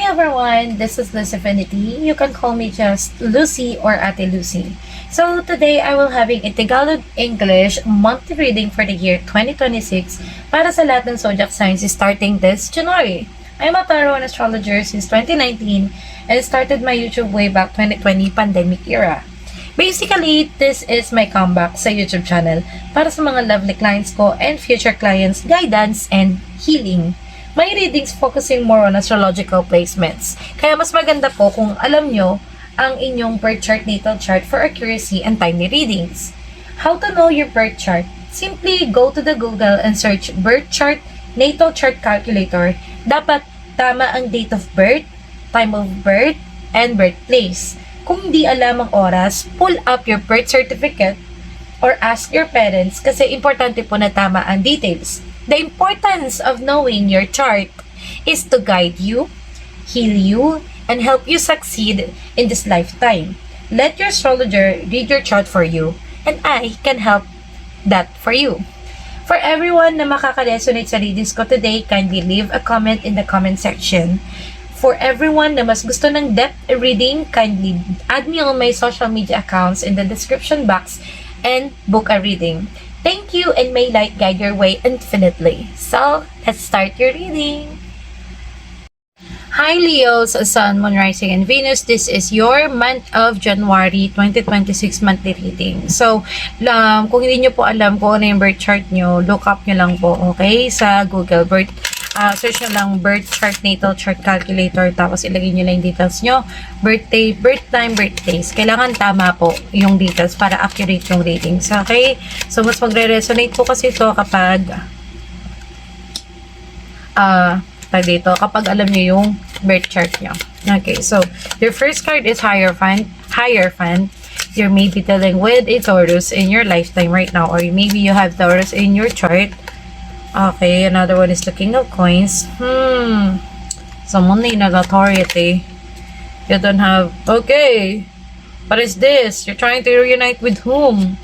everyone, this is Lucifinity. You can call me just Lucy or Ate Lucy. So today I will having a Tagalog English monthly reading for the year 2026 para sa lahat ng zodiac signs starting this January. I'm a tarot and astrologer since 2019 and started my YouTube way back 2020 pandemic era. Basically, this is my comeback sa YouTube channel para sa mga lovely clients ko and future clients, guidance and healing. My readings focusing more on astrological placements. Kaya mas maganda po kung alam nyo ang inyong birth chart, natal chart for accuracy and timely readings. How to know your birth chart? Simply go to the Google and search birth chart, natal chart calculator. Dapat tama ang date of birth, time of birth, and birthplace. Kung di alam ang oras, pull up your birth certificate or ask your parents kasi importante po na tama ang details. The importance of knowing your chart is to guide you, heal you, and help you succeed in this lifetime. Let your astrologer read your chart for you, and I can help that for you. For everyone na makaka-resonate sa readings ko today, kindly leave a comment in the comment section. For everyone na mas gusto ng depth reading, kindly add me on my social media accounts in the description box and book a reading. Thank you and may light guide your way infinitely. So, let's start your reading. Hi Leos, Sun, Moon, Rising, and Venus. This is your month of January 2026 monthly reading. So, kung hindi nyo po alam kung ano yung birth chart nyo, look up nyo lang po, okay? Sa Google, search nyo lang birth chart, natal chart calculator, tapos ilagay nyo lang yung details nyo, birthday, birth time, birthdays. Kailangan tama po yung details para accurate yung readings, okay? So, mas magre-resonate po kasi ito kapag kapag alam nyo yung birth chart nyo. Okay, so, your first card is Hierophant. Hierophant. You may be dealing with a Taurus in your lifetime right now, or maybe you have Taurus in your chart. Okay, another one is the King of Coins. Someone need authority. You don't have... Okay. What is this? You're trying to reunite with whom?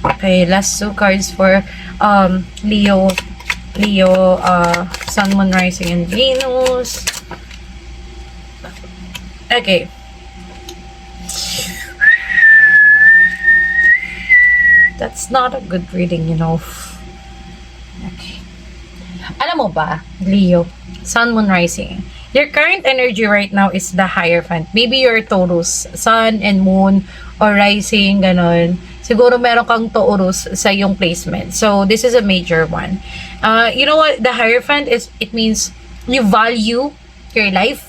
Okay, last two cards for Leo, Sun, Moon, Rising, and Venus. Okay. That's not a good reading, you know. Okay. Alam mo ba, Leo, Sun, Moon, Rising, your current energy right now is the Hierophant. Maybe you're Taurus, Sun and Moon, or Rising, ganon. Siguro meron kang Taurus sa yung placement. So, this is a major one. You know what? The Hierophant it means you value your life.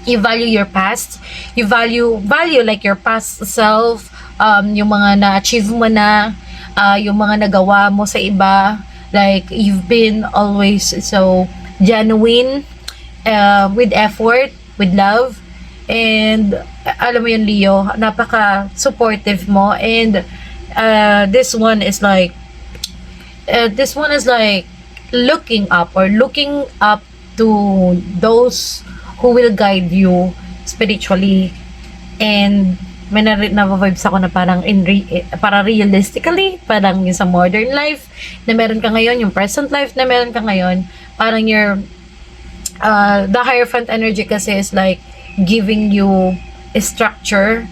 You value your past. You value like your past self, yung mga na-achieve mo na, yung mga nagawa mo sa iba. Like, you've been always so genuine, with effort, with love, and alam mo yun, Leo, napaka-supportive mo, and this one is like looking up to those who will guide you spiritually, and may na-vibes ako na parang para realistically, parang yung sa modern life na meron ka ngayon, yung present life na meron ka ngayon, parang the Hierophant energy kasi is like giving you a structure,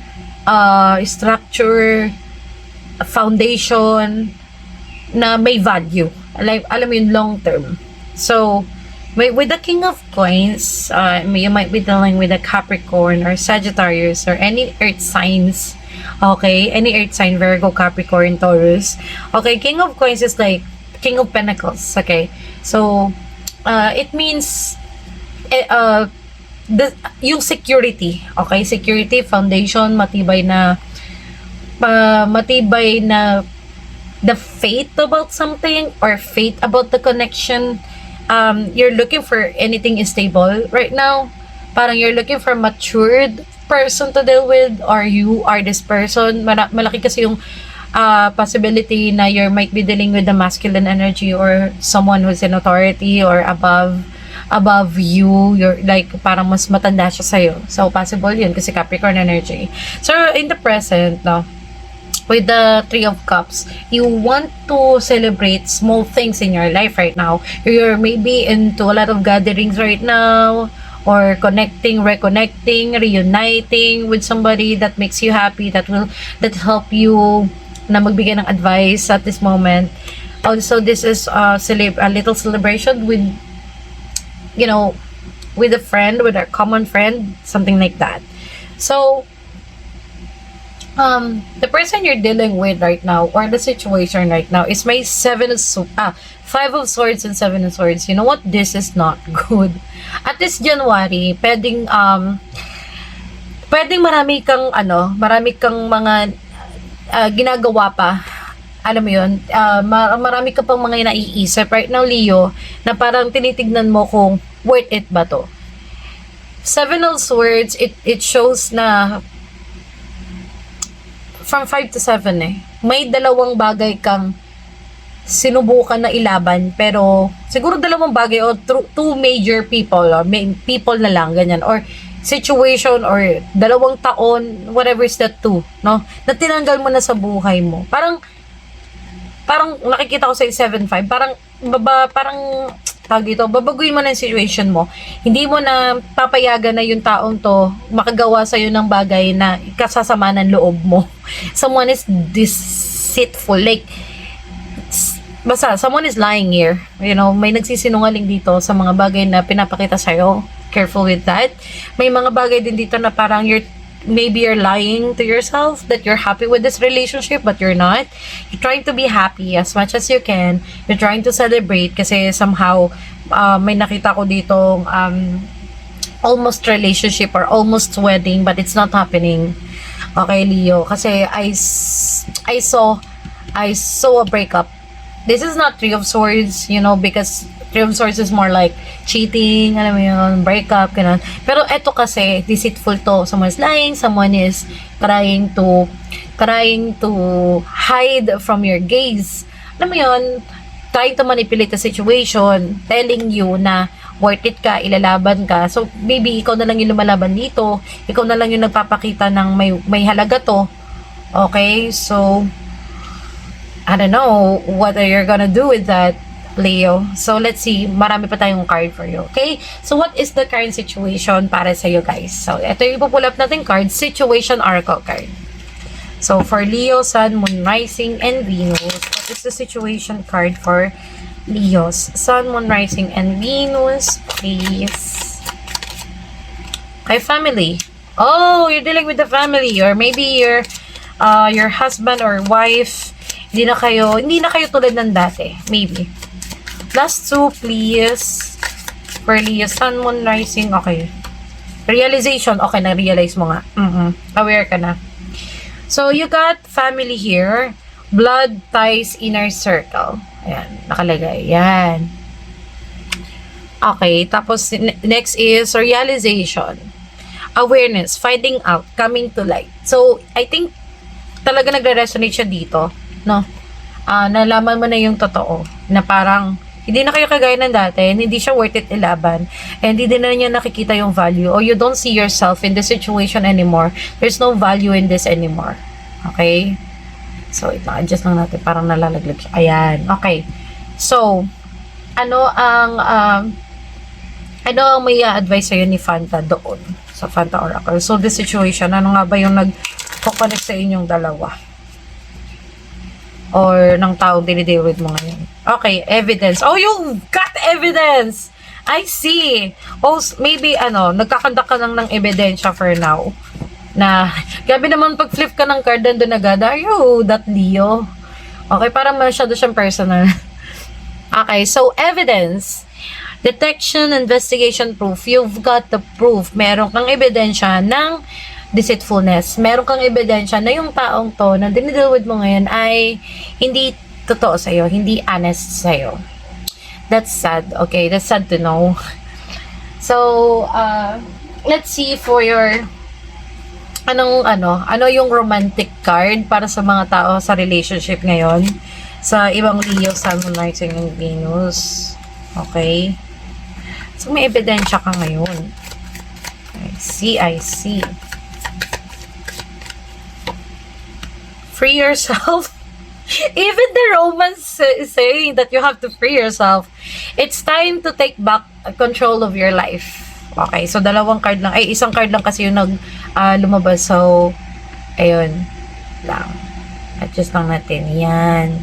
foundation na may value. Like, alam mo yung long term. So, with the King of Coins, you might be dealing with a Capricorn or Sagittarius or any earth signs. Okay? Any earth sign, Virgo, Capricorn, Taurus. Okay, King of Coins is like King of Pentacles. Okay? So, it means yung security. Okay? Security, foundation, matibay na the faith about something or faith about the connection. You're looking for anything stable right now. Parang you're looking for a matured person to deal with, or you are this person. Malaki kasi yung possibility na you might be dealing with the masculine energy or someone who's in authority or above you. You're like, parang mas matanda siya sa'yo. So, possible yun kasi Capricorn energy. So, in the present, no, with the Three of Cups, you want to celebrate small things in your life right now. You're maybe into a lot of gatherings right now, or connecting, reconnecting, reuniting with somebody that makes you happy, that help you na magbigay ng advice at this moment. Also, this is a little celebration with, you know, with a friend, with our common friend, something like that. So, the person you're dealing with right now, or the situation right now, is may 5 of swords and 7 of swords. You know what? This is not good. At this January, pwedeng marami kang mga ginagawa pa. Alam mo yun, marami ka pang mga naiisip right now, Leo, na parang tinitignan mo kung worth it ba to. 7 of swords, it shows na from 5 to 7 may dalawang bagay kang sinubukan na ilaban, pero siguro dalawang bagay o two major people, or people na lang, ganyan, or situation, or dalawang taon, whatever is that two, no? Na tinanggal mo na sa buhay mo. Parang nakikita ko sa 7-5, parang tawag dito, babaguhin mo na yung situation mo. Hindi mo na papayagan na yung taong to makagawa sa'yo ng bagay na kasasama ng loob mo. Someone is deceitful. Like, basta, someone is lying here. You know, may nagsisinungaling dito sa mga bagay na pinapakita sa'yo. Careful with that. May mga bagay din dito na parang maybe you're lying to yourself that you're happy with this relationship, but you're not. You're trying to be happy as much as you can. You're trying to celebrate kasi somehow may nakita ko dito almost relationship or almost wedding, but it's not happening. Okay, Leo, kasi I saw a breakup. This is not 3 of swords, you know, because 3 of swords is more like cheating, alam mo yun, breakup, ganun. Pero eto kasi, deceitful to. Someone is lying, someone is trying to hide from your gaze. Alam mo yun, trying to manipulate the situation, telling you na worth it ka, ilalaban ka. So, maybe ikaw na lang yung lumalaban dito, ikaw na lang yung nagpapakita ng may halaga to. Okay, so, I don't know what are you gonna do with that, Leo. So, let's see. Marami pa tayong card for you. Okay? So, what is the current situation para sa you guys? So, ito yung pupull up natin card. Situation Oracle card. So, for Leo, Sun, Moon, Rising, and Venus, what is the situation card for Leos? Sun, Moon, Rising, and Venus, please. Okay, family. Oh, you're dealing with the family. Or maybe your husband or wife, hindi na kayo tulad ng dati. Maybe. Last 2, please. For Leo, Sun, Moon, Rising. Okay. Realization. Okay, na-realize mo nga. Aware ka na. So, you got family here. Blood ties inner circle. Ayan, nakalagay. Ayan. Okay, tapos next is realization. Awareness, finding out, coming to light. So, I think talaga nagre-resonate siya dito, no? Nalaman mo na yung totoo, na parang hindi na kayo kagaya ng dati, hindi siya worth it ilaban, and hindi din na niya nakikita yung value, or you don't see yourself in this situation anymore. There's no value in this anymore. Okay? So, ito, adjust lang natin, parang nalalaglag siya. Ayan, okay. So, ano ang may advice sa'yo ni Fanta doon, sa Fanta Oracle? So, this situation, ano nga ba yung nag-connect sa inyong dalawa? Or ng taong dinideal with mo ngayon? Okay, evidence. Oh, you got evidence! I see. Oh, maybe, nagkakandak ka lang ng ebidensya for now. Na, gabi naman pag flip ka ng card, nandun agad, are you that Leo? Okay, parang masyado siyang personal. Okay, so evidence. Detection, investigation, proof. You've got the proof. Meron kang ebidensya ng deceitfulness. Meron kang ebidensya na yung taong to na dinideal with mo ngayon ay hindi totoo sa'yo, hindi honest sa'yo. That's sad. Okay, that's sad to know. So, let's see for your ano yung romantic card para sa mga tao sa relationship ngayon, sa ibang Leo, Sun, Moon, Rising, and Venus. Okay? So, may ebidensya ka ngayon. I see. Free yourself. Even the romance is saying that you have to free yourself. It's time to take back control of your life. Okay, so dalawang card lang. Ay, isang card lang kasi yung lumabas. So, ayun lang. Adjust lang natin. Yan.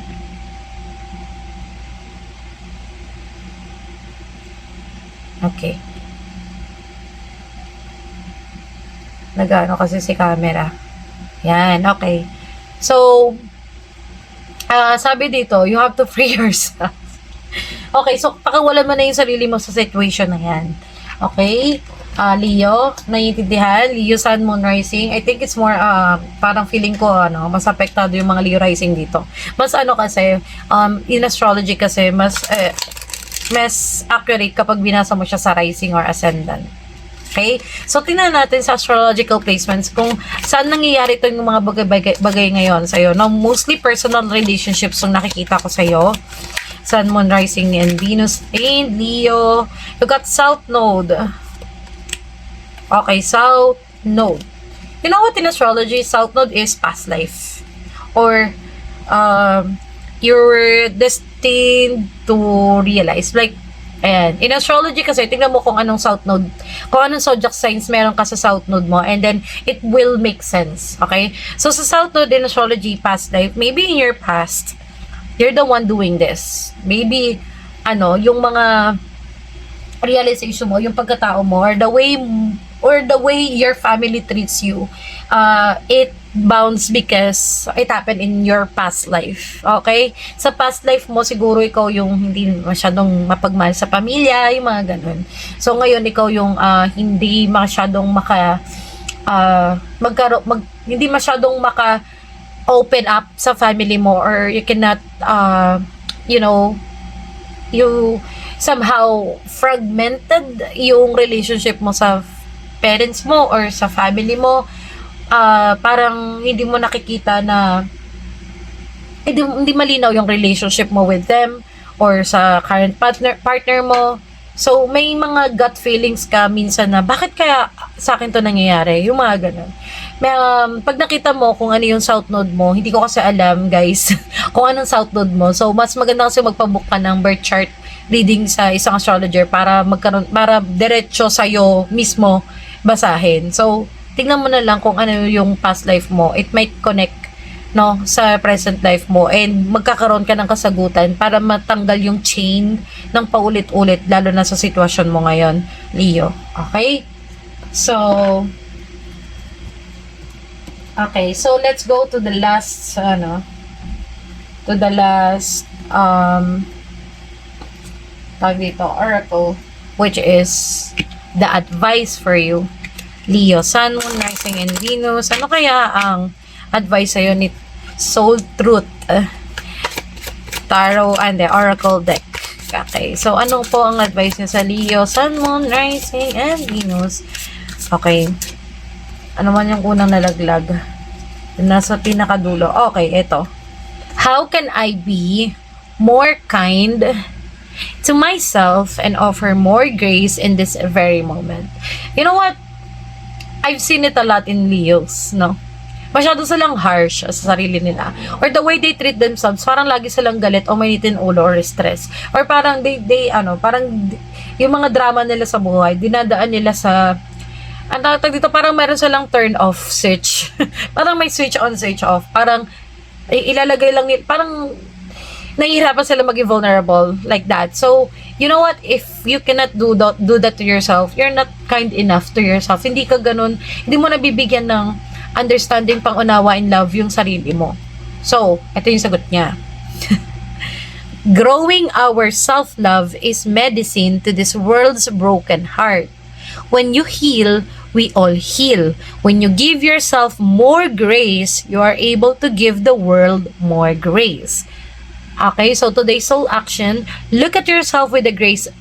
Okay. Nag-ano kasi si camera. Yan, okay. So, sabi dito, you have to free yourself. Okay, so pakawalan mo na yung sarili mo sa situation na yan. Okay? Leo, naiintindihan? Leo, Sun, Moon, Rising. I think it's more, parang feeling ko, mas apektado yung mga Leo Rising dito. Mas kasi, in astrology kasi, mas accurate kapag binasa mo siya sa Rising or Ascendant. Okay? So, tingnan natin sa astrological placements kung saan nangyayari ito yung mga bagay ngayon sa'yo. No? Mostly personal relationships yung nakikita ko sa'yo. Sun, Moon, Rising, and Venus in Leo. You got South Node. Okay, South Node. You know what in astrology, South Node is past life. Or, you're destined to realize. Like, ayan. In astrology kasi, tingnan mo kung anong South Node, kung anong zodiac signs meron ka sa South Node mo, and then, it will make sense. Okay? So, sa South Node in astrology, past life, maybe in your past, you're the one doing this. Maybe, yung mga realization mo, yung pagkatao mo, or the way your family treats you, it bounds because it happened in your past life. Okay? Sa past life mo, siguro ikaw yung hindi masyadong mapagmahal sa pamilya, yung mga ganun. So, ngayon, ikaw yung hindi masyadong hindi masyadong open up sa family mo, or you cannot, you somehow fragmented yung relationship mo sa parents mo or sa family mo. Parang hindi mo nakikita na hindi malinaw yung relationship mo with them or sa current partner mo. So, may mga gut feelings ka minsan na, bakit kaya sa akin to nangyayari? Yung mga ganun. Pag nakita mo kung ano yung South Node mo, hindi ko kasi alam, guys, kung anong South Node mo. So, mas maganda kasi magpabook ka ng birth chart reading sa isang astrologer para diretso sa'yo mismo basahin. So, tingnan mo na lang kung ano yung past life mo. It might connect sa present life mo, and magkakaroon ka ng kasagutan para matanggal yung chain ng paulit-ulit, lalo na sa sitwasyon mo ngayon, Leo. Okay? So, let's go to the last, tawag dito, oracle, which is the advice for you, Leo, Sun, Moon, Rising, and Venus. Ano kaya ang advice sa'yo ni Soul Truth Tarot and the Oracle deck? Okay, so ano po ang advice niya sa Leo, Sun, Moon, Rising, and Venus? Okay, ano man yung unang nalaglag? Nasa pinakadulo. Okay, ito. How can I be more kind to myself and offer more grace in this very moment? You know what? I've seen it a lot in Leos, no? Masyado silang harsh sa sarili nila. Or the way they treat themselves, parang lagi silang galit o mainitin ulo or stress. Or parang parang yung mga drama nila sa buhay, dinadaan nila sa, ang tatag dito, parang meron silang turn off switch. Parang may switch on, switch off. Parang ilalagay lang nila, parang nahihirapan sila maging vulnerable like that. So, you know what? If you cannot do that to yourself, you're not kind enough to yourself. Hindi ka ganun, hindi mo nabibigyan ng understanding, pangunawa, and love yung sarili mo. So, ito yung sagot niya. Growing our self-love is medicine to this world's broken heart. When you heal, we all heal. When you give yourself more grace, you are able to give the world more grace. Okay, so today's soul action, look at yourself with a grace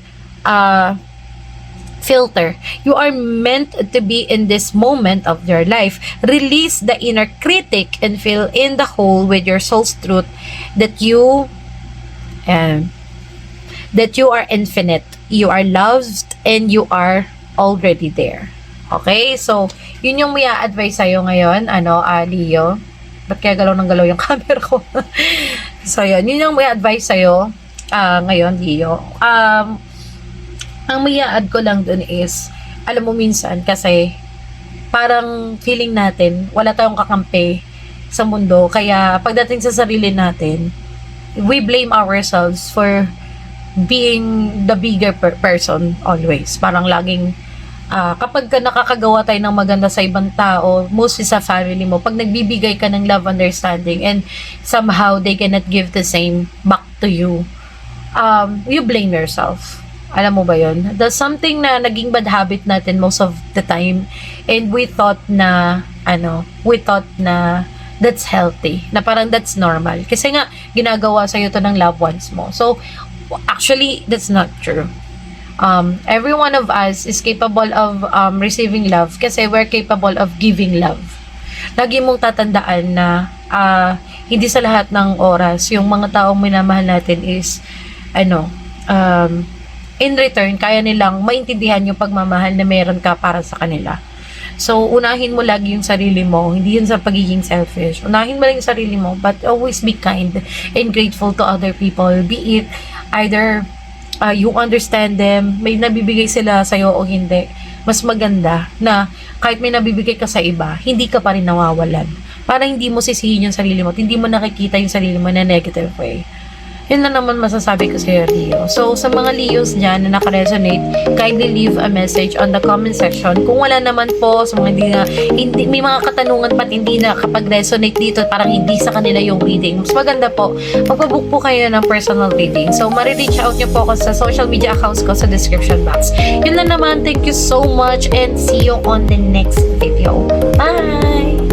filter. You are meant to be in this moment of your life. Release the inner critic and fill in the hole with your soul's truth that you are infinite, you are loved, and you are already there. Okay? So, yun yung may advice sa'yo ngayon, Leo. Ba't kaya galaw ng galaw yung camera ko? So, yun yung may advice sa'yo ngayon, Leo. Ang may add ko lang dun is, alam mo minsan kasi parang feeling natin wala tayong kakampi sa mundo, kaya pagdating sa sarili natin, we blame ourselves for being the bigger person always. Parang laging kapag ka nakakagawa tayo ng maganda sa ibang tao, mostly sa family mo, pag nagbibigay ka ng love, understanding, and somehow they cannot give the same back to you, you blame yourself. Alam mo ba yun? That's something na naging bad habit natin most of the time, and we thought na that's healthy, na parang that's normal. Kasi nga, ginagawa sa'yo to ng loved ones mo. So, actually, that's not true. Every one of us is capable of receiving love kasi we're capable of giving love. Lagi mong tatandaan na hindi sa lahat ng oras yung mga taong minamahal natin is in return kaya nilang maintindihan yung pagmamahal na meron ka para sa kanila. So, unahin mo lagi yung sarili mo, hindi yun sa pagiging selfish. Unahin mo lang yung sarili mo, but always be kind and grateful to other people. Be it either you understand them, may nabibigay sila sa'yo o hindi. Mas maganda na kahit may nabibigay ka sa iba, hindi ka pa rin nawawalan. Para hindi mo sisihin yung sarili mo, at hindi mo nakikita yung sarili mo na negative way. Yun lang naman masasabi ko sa'yo, Leo. So, sa mga Leos dyan na naka-resonate, kindly leave a message on the comment section. Kung wala naman po, sa mga hindi, may mga katanungan pat hindi na kapag resonate dito, parang hindi sa kanila yung reading. Mas maganda po, magpabook po kayo ng personal reading. So, marireach out nyo po ako sa social media accounts ko sa description box. Yun lang naman, thank you so much and see you on the next video. Bye!